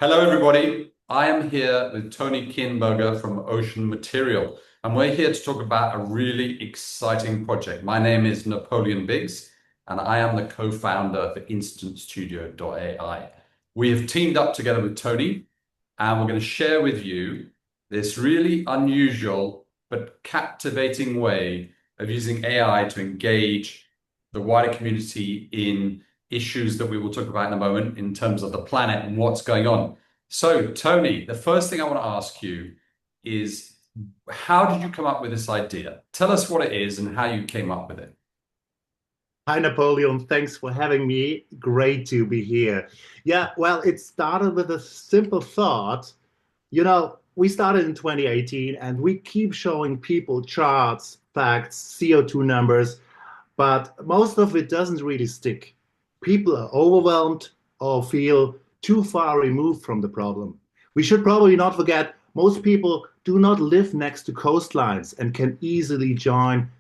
Hello, everybody. I am here with Toni Kienberger from Ocean Material, and we're here to talk about a really exciting project. My name is Napoleon Biggs, and I am the co-founder of InstantStudio.ai. We have teamed up together with Toni, and we're going to share with you this really unusual but captivating way of using AI to engage the wider community in issues that we will talk about in a moment in terms of the planet and what's going on. So, Toni, the first thing I want to ask you is, how did you come up with this idea? Tell us what it is and how you came up with it. Hi, Napoleon. Thanks for having me. Great to be here. Yeah, well, it started with a simple thought. We started in 2018 and we keep showing people charts, facts, CO2 numbers, but most of it doesn't really stick. People are overwhelmed or feel too far removed from the problem. We should probably not forget most people do not live next to coastlines and can easily join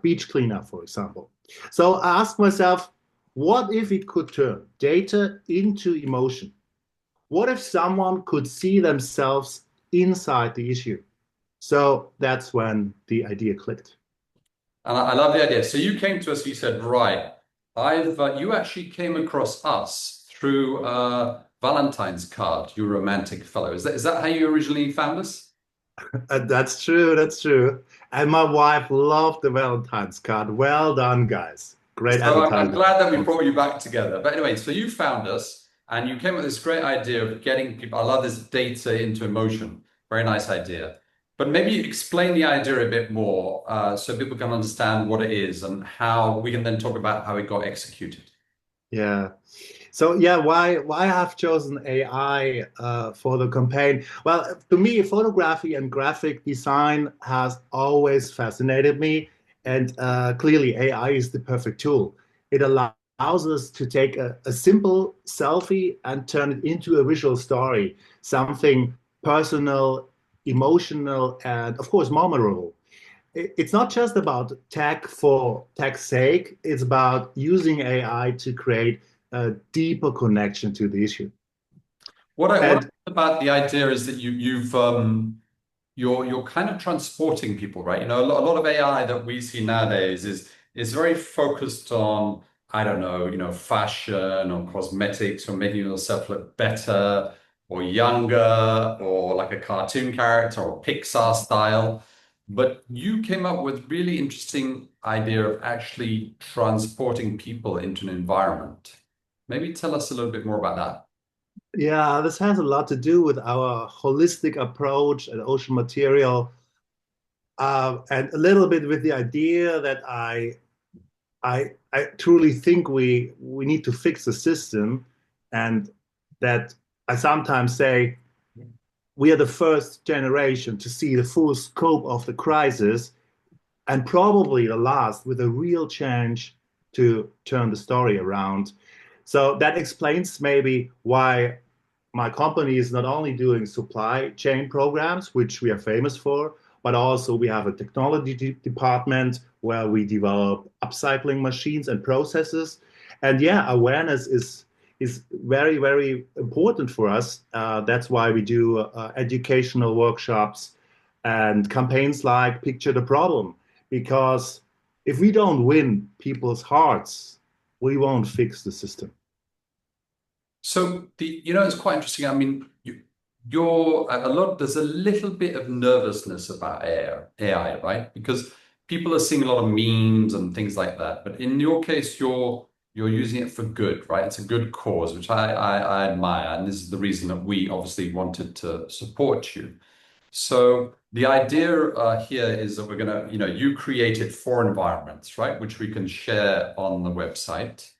beach cleanup, for example. So I asked myself, what if it could turn data into emotion? What if someone could see themselves inside the issue? So that's when the idea clicked. And I love the idea. So you came to us, you said, right, you actually came across us through Valentine's card, you romantic fellow. Is that how you originally found us? That's true. That's true. And my wife loved the Valentine's card. Well done, guys. Great So I'm advertising. glad that we brought you back together. But anyway, so you found us and you came up with this great idea of getting people, I love this data into emotion. Very nice idea. But maybe explain the idea a bit more so people can understand what it is and how we can then talk about how it got executed. Yeah. So yeah, why I have chosen AI for the campaign? Well, to me, photography and graphic design has always fascinated me, and clearly AI is the perfect tool. It allows us to take a simple selfie and turn it into a visual story, something personal, emotional, and of course memorable. It's not just about tech for tech's sake. It's about using AI to create a deeper connection to the issue. What I And like about the idea is that you're kind of transporting people, right? A lot of AI that we see nowadays is very focused on, I don't know, fashion or cosmetics or making yourself look better or younger or like a cartoon character or Pixar style. But you came up with really interesting idea of actually transporting people into an environment. Maybe tell us a little bit more about that. yeah, this has a lot to do with our holistic approach at Ocean Material, and a little bit with the idea that I truly think we need to fix the system, and that I sometimes say we are the first generation to see the full scope of the crisis and probably the last with a real change to turn the story around. So that explains maybe why my company is not only doing supply chain programs, which we are famous for, but also we have a technology department where we develop upcycling machines and processes. And yeah, awareness is very, very important for us. That's why we do educational workshops and campaigns like Picture the Problem, because if we don't win people's hearts, we won't fix the system. So it's quite interesting. I mean, you're a lot. There's a little bit of nervousness about AI, right? Because people are seeing a lot of memes and things like that. But in your case, you're using it for good, right? It's a good cause, which I admire, and this is the reason that we obviously wanted to support you. So the idea here is that we're gonna, you created four environments, right, which we can share on the website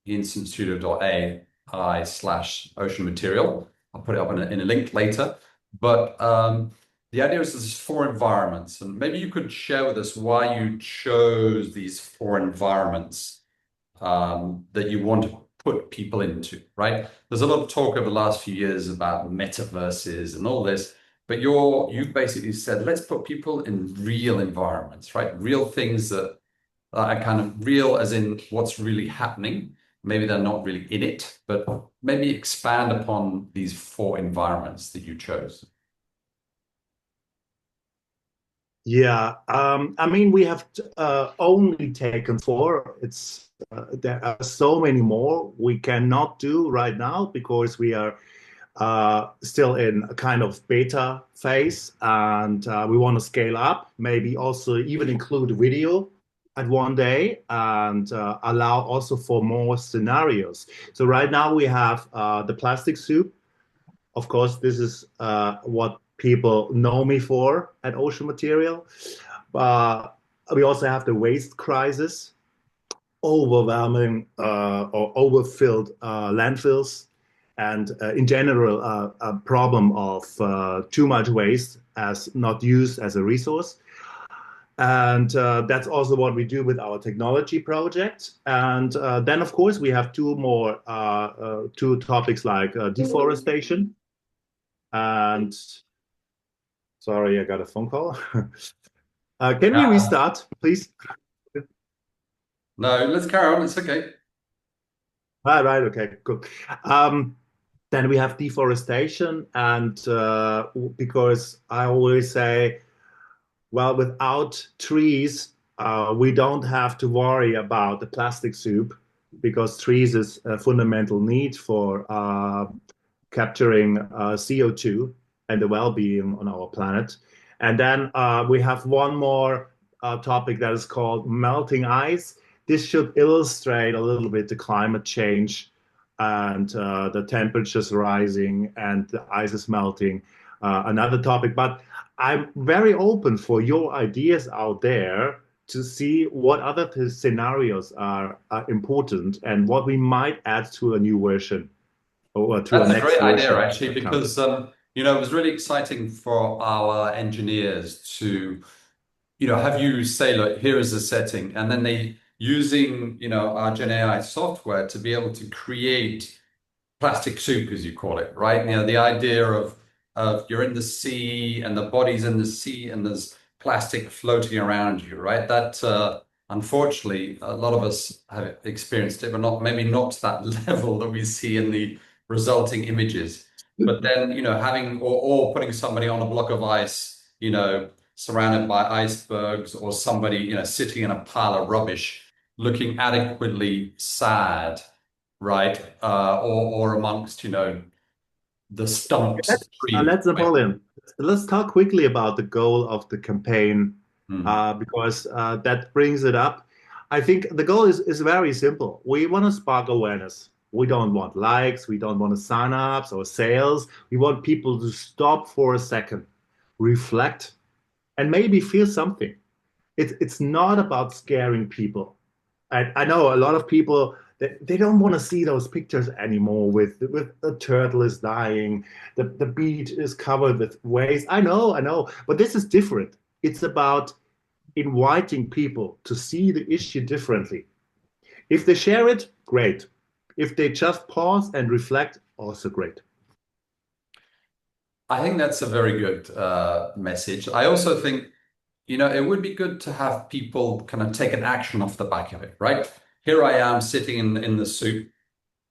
instantstudio.ai/ocean material. I'll put it up in a link later. But the idea is there's four environments, and maybe you could share with us why you chose these four environments that you want to put people into, right? There's a lot of talk over the last few years about metaverses and all this, but you've basically said, let's put people in real environments, right? Real things that are kind of real as in what's really happening maybe they're not really in it, but maybe expand upon these four environments that you chose. Yeah, I mean, we have only taken four. There are so many more we cannot do right now because we are still in a kind of beta phase, and we want to scale up, maybe also even include video at one day and allow also for more scenarios. So right now we have the plastic soup. Of course, this is what people know me for at Ocean Material. Uh, we also have the waste crisis, overwhelming or overfilled landfills, and in general, a problem of too much waste as not used as a resource. And that's also what we do with our technology project. And then, of course, we have two topics like deforestation. And sorry, I got a phone call. Can we Yeah. restart, please? No, let's carry on. It's okay. Right, okay, good. Then we have deforestation, and because I always say, well, without trees, we don't have to worry about the plastic soup because trees is a fundamental need for capturing CO2 and the well-being on our planet. And then we have one more topic that is called melting ice. This should illustrate a little bit the climate change and the temperatures rising and the ice is melting. Another topic, but I'm very open for your ideas out there to see what other scenarios are important and what we might add to a new version or to a That's a next great idea, version actually, that comes. because it was really exciting for our engineers to, have you say, look, here is the setting, and then they using, our Gen AI software to be able to create plastic soup, as you call it, right? The idea of you're in the sea and the body's in the sea and there's plastic floating around you, right? That unfortunately a lot of us have experienced it, but not maybe not to that level that we see in the resulting images. But then, having or putting somebody on a block of ice, surrounded by icebergs, or somebody, sitting in a pile of rubbish, looking adequately sad, right? Or amongst, the stumps of trees. Let's Napoleon. Let's talk quickly about the goal of the campaign Hmm. because that brings it up. I think the goal is very simple. We want to spark awareness. We don't want likes. We don't want to sign-ups or sales. We want people to stop for a second, reflect, and maybe feel something. It's not about scaring people. I know a lot of people they don't want to see those pictures anymore with the turtle is dying, the beach is covered with waste. I know, but this is different. It's about inviting people to see the issue differently. If they share it, great. If they just pause and reflect, also great. I think that's a very good message. I also think, it would be good to have people kind of take an action off the back of it, right? Here I am sitting in the soup,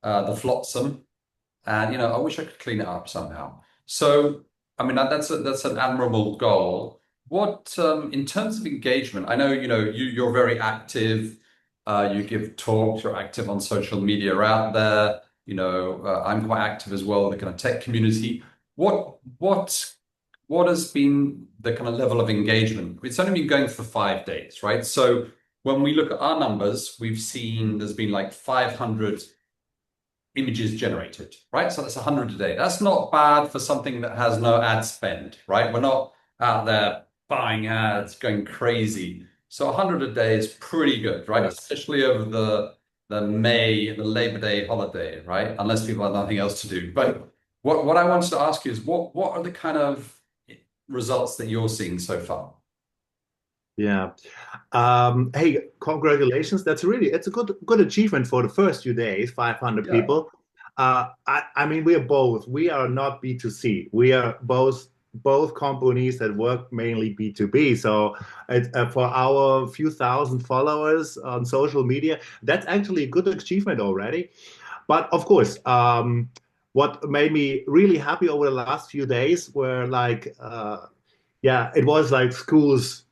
the flotsam, and I wish I could clean it up somehow. So, I mean, that's an admirable goal. What in terms of engagement? I know you're very active. You give talks. You're active on social media out there. I'm quite active as well in the kind of tech community. What has been the kind of level of engagement? It's only been going for 5 days, right? So when we look at our numbers, we've seen there's been like 500 images generated, right? So that's 100 a day. That's not bad for something that has no ad spend, right? We're not out there buying ads, going crazy. So 100 a day is pretty good, right? Yes. Especially over the Labor Day holiday, right? Unless people have nothing else to do. But what I wanted to ask you is what are the kind of results that you're seeing so far? Yeah. Hey, congratulations. It's a good achievement for the first few days, 500 Yeah. people. I mean, we are both. We are not B2C. We are both both companies that work mainly B2B. So for our few thousand followers on social media, that's actually a good achievement already. But of course, what made me really happy over the last few days were like, yeah, it was like schools,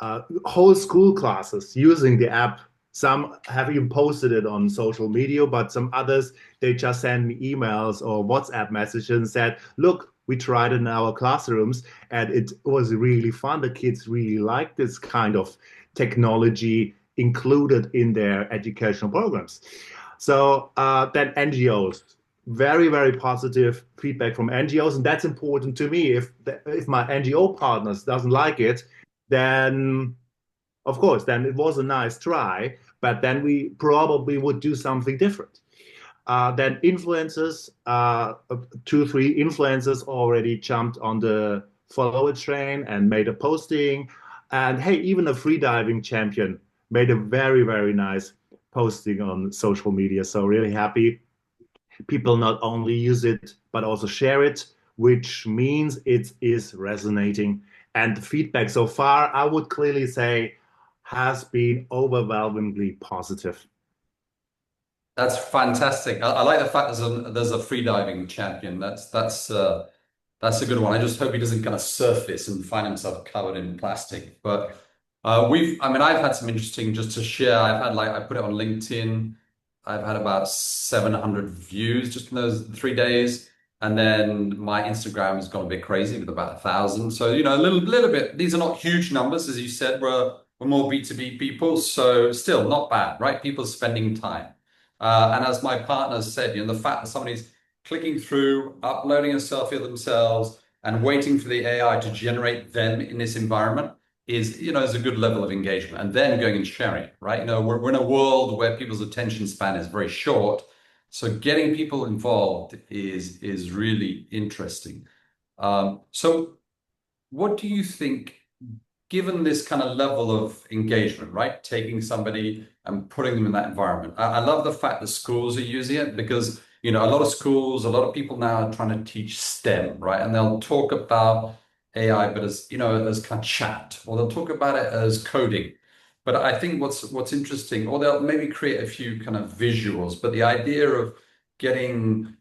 whole school classes using the app. Some have even posted it on social media, but some others, they just send me emails or WhatsApp messages and said, look, we tried it in our classrooms and it was really fun. The kids really liked this kind of technology included in their educational programs. So then NGOs, very, very positive feedback from NGOs. And that's important to me. If my NGO partners doesn't like it, then of course, then it was a nice try, but then we probably would do something different. Then influencers, two, three influencers already jumped on the follower train and made a posting. And hey, even a freediving champion made a very, very nice posting on social media. So really happy people not only use it but also share it, which means it is resonating. And the feedback so far, I would clearly say, has been overwhelmingly positive. That's fantastic. I like the fact there's a freediving champion. That's a good one. I just hope he doesn't kind of surface and find himself covered in plastic. But I mean, I've had some interesting just to share. I've had like I put it on LinkedIn. I've had about 700 views just in those 3 days, and then my Instagram has gone a bit crazy with about 1,000. So a little bit. These are not huge numbers, as you said. We're more B2B people, so still not bad, right? People spending time. And as my partner said, the fact that somebody's clicking through, uploading a selfie of themselves, and waiting for the AI to generate them in this environment is a good level of engagement. And then going and sharing it, right? We're in a world where people's attention span is very short. So getting people involved is really interesting. So what do you think, given this kind of level of engagement, right? Taking somebody and putting them in that environment. I love the fact that schools are using it because, a lot of schools, a lot of people now are trying to teach STEM, right? And they'll talk about AI, but as kind of chat, or they'll talk about it as coding. But I think what's interesting, or they'll maybe create a few kind of visuals, but the idea of getting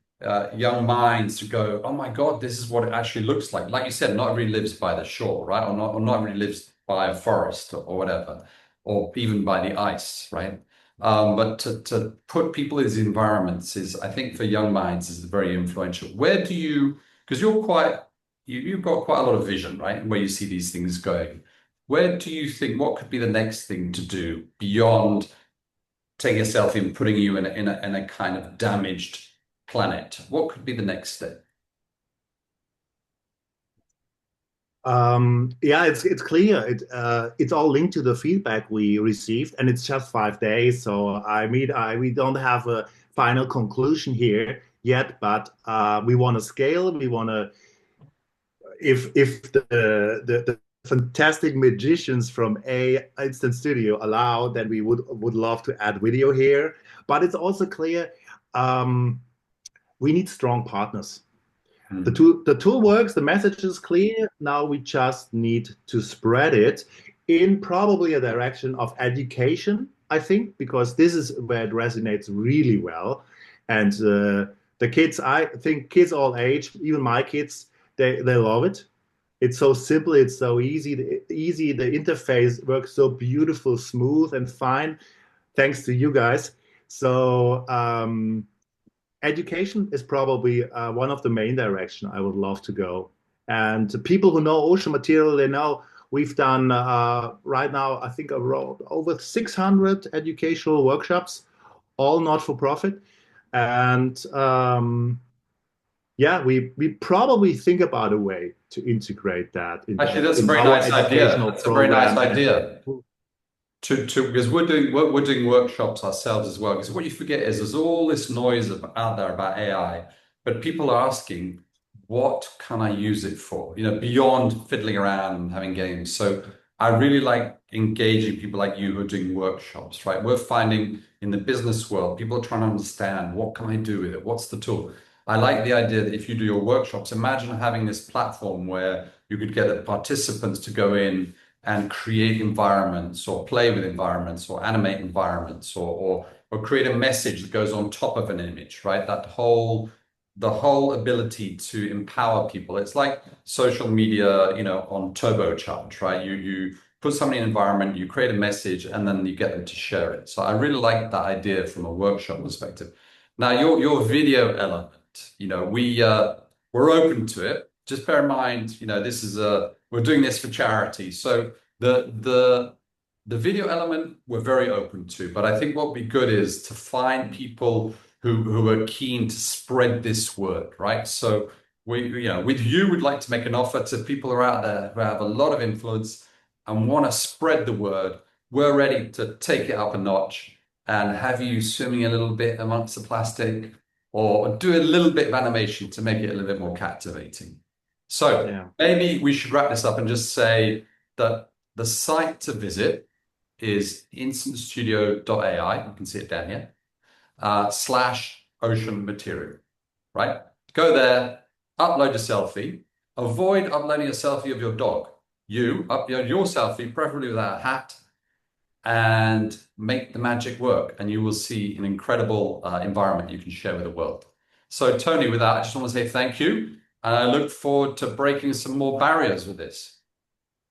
young minds to go, oh my God, this is what it actually looks like. Like you said, not everybody lives by the shore, right? Or not everybody lives by a forest or whatever, or even by the ice, right? But to put people in these environments is, I think, for young minds is very influential. Because you've got quite a lot of vision, right? Where you see these things going. Where do you think, what could be the next thing to do beyond taking a selfie and putting you in a kind of damaged planet? What could be the next step? Yeah, it's clear. It's all linked to the feedback we received, and it's just 5 days. So we don't have a final conclusion here yet, but we want to scale. We want to, if the fantastic magicians from A Instant Studio allow, then we would love to add video here. But it's also clear um, we need strong partners. Hmm. The tool works, the message is clear. Now we just need to spread it in probably a direction of education, I think, because this is where it resonates really well. And the kids, I think kids all age, even my kids, they love it. It's so simple, it's so easy. The interface works so beautiful, smooth, and fine, thanks to you guys. So education is probably one of the main direction I would love to go. And people who know ocean material, they know we've done right now, I think around over 600 educational workshops, all not for profit. And yeah, we probably think about a way to integrate that Actually, that's a in very our nice idea. educational That's a very nice program. And idea. To because we're doing workshops ourselves as well. Because what you forget is there's all this noise out there about AI, but people are asking, what can I use it for? Beyond fiddling around and having games. So I really like engaging people like you who are doing workshops, right? We're finding in the business world, people are trying to understand what can I do with it? What's the tool? I like the idea that if you do your workshops, imagine having this platform where you could get the participants to go in and create environments or play with environments or animate environments or create a message that goes on top of an image, right? The whole ability to empower people. It's like social media, on turbocharge, right? You put somebody in an environment, you create a message, and then you get them to share it. So I really like that idea from a workshop perspective. Now, your video element, we're open to it. Just bear in mind, this is we're doing this for charity. So the video element we're very open to, but I think what would be good is to find people who are keen to spread this word, right? So with you, we'd like to make an offer to people who are out there who have a lot of influence and want to spread the word. We're ready to take it up a notch and have you swimming a little bit amongst the plastic or do a little bit of animation to make it a little bit more captivating. So Yeah. maybe we should wrap this up and just say that the site to visit is instantstudio.ai. You can see it down here, /ocean material, right? Go there, upload a selfie, avoid uploading a selfie of your dog. You upload your selfie, preferably without a hat, and make the magic work. And you will see an incredible environment you can share with the world. So, Toni, with that, I just want to say thank you. And I look forward to breaking some more barriers with this.